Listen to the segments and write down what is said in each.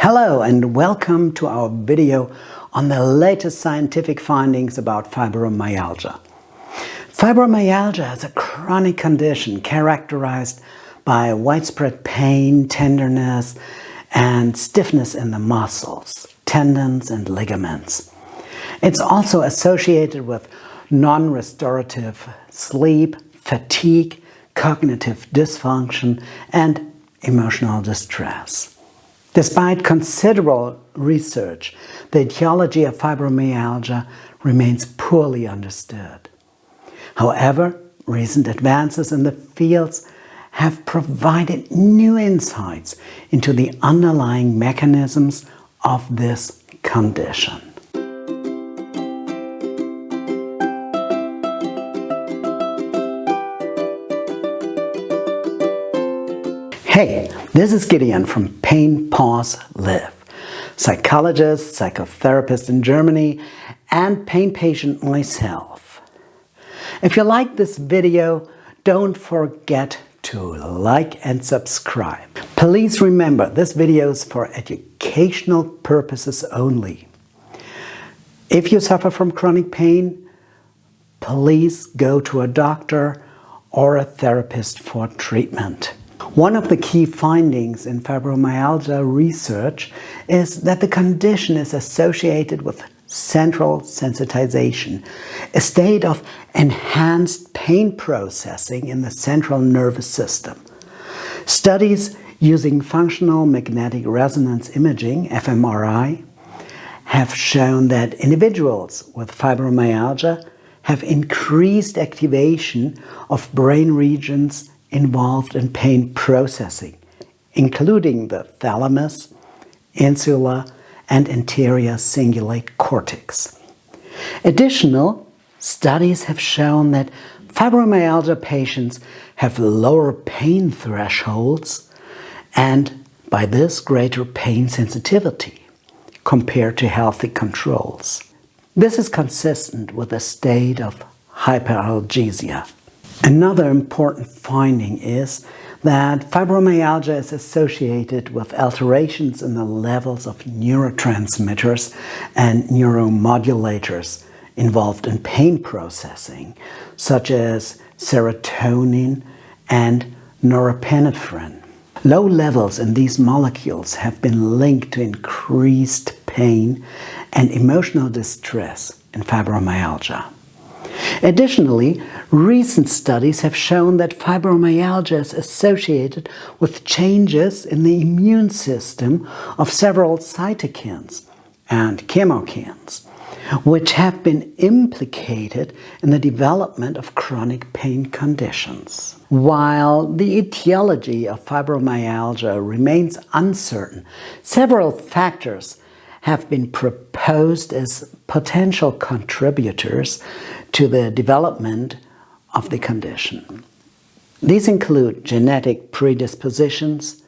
Hello and welcome to our video on the latest scientific findings about fibromyalgia. Fibromyalgia is a chronic condition characterized by widespread pain, tenderness, and stiffness in the muscles, tendons, and ligaments. It's also associated with non-restorative sleep, fatigue, cognitive dysfunction, and emotional distress. Despite considerable research, the etiology of fibromyalgia remains poorly understood. However, recent advances in the fields have provided new insights into the underlying mechanisms of this condition. Hey, this is Gideon from Pain.PAUSE.LIVE, psychologist, psychotherapist in Germany, and pain patient myself. If you like this video, don't forget to like and subscribe. Please remember, this video is for educational purposes only. If you suffer from chronic pain, please go to a doctor or a therapist for treatment. One of the key findings in fibromyalgia research is that the condition is associated with central sensitization, a state of enhanced pain processing in the central nervous system. Studies using functional magnetic resonance imaging, fMRI, have shown that individuals with fibromyalgia have increased activation of brain regions involved in pain processing, including the thalamus, insula, and anterior cingulate cortex. Additional studies have shown that fibromyalgia patients have lower pain thresholds and, by this, greater pain sensitivity compared to healthy controls. This is consistent with a state of hyperalgesia. Another important finding is that fibromyalgia is associated with alterations in the levels of neurotransmitters and neuromodulators involved in pain processing, such as serotonin and norepinephrine. Low levels in these molecules have been linked to increased pain and emotional distress in fibromyalgia. Additionally, recent studies have shown that fibromyalgia is associated with changes in the immune system of several cytokines and chemokines, which have been implicated in the development of chronic pain conditions. While the etiology of fibromyalgia remains uncertain, several factors have been proposed as potential contributors to the development of the condition. These include genetic predispositions,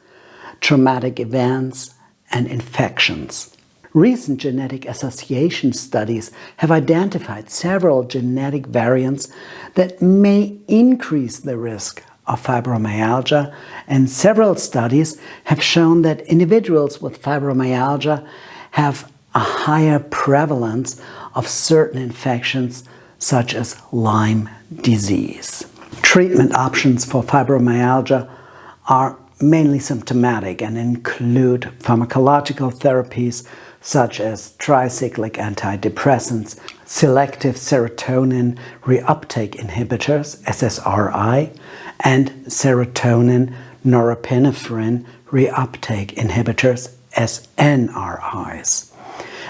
traumatic events, and infections. Recent genetic association studies have identified several genetic variants that may increase the risk of fibromyalgia, and several studies have shown that individuals with fibromyalgia have a higher prevalence of certain infections such as Lyme disease. Treatment options for fibromyalgia are mainly symptomatic and include pharmacological therapies such as tricyclic antidepressants, selective serotonin reuptake inhibitors, SSRI, and serotonin norepinephrine reuptake inhibitors, SNRIs,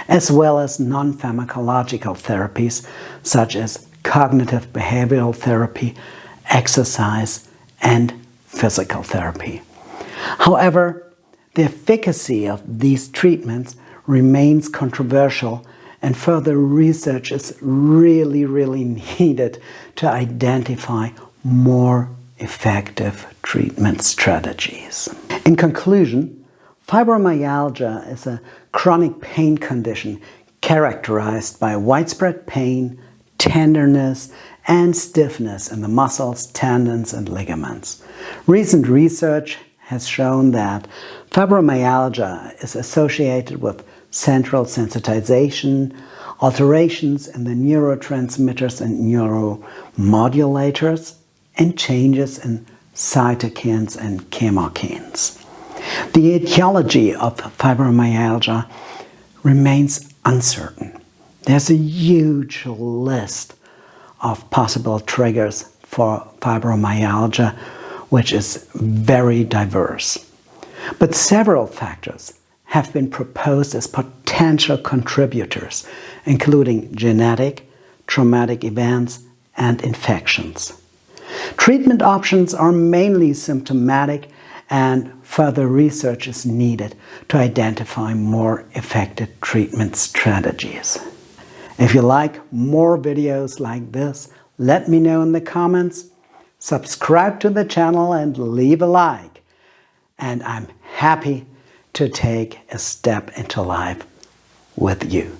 as well as non-pharmacological therapies such as cognitive behavioral therapy, exercise, and physical therapy. However, the efficacy of these treatments remains controversial, and further research is really needed to identify more effective treatment strategies. In conclusion, fibromyalgia is a chronic pain condition characterized by widespread pain, tenderness, and stiffness in the muscles, tendons, and ligaments. Recent research has shown that fibromyalgia is associated with central sensitization, alterations in the neurotransmitters and neuromodulators, and changes in cytokines and chemokines. The etiology of fibromyalgia remains uncertain. There's a huge list of possible triggers for fibromyalgia, which is very diverse. But several factors have been proposed as potential contributors, including genetic, traumatic events, and infections. Treatment options are mainly symptomatic, and further research is needed to identify more effective treatment strategies. If you like more videos like this, let me know in the comments. Subscribe to the channel and leave a like. And I'm happy to take a step into life with you.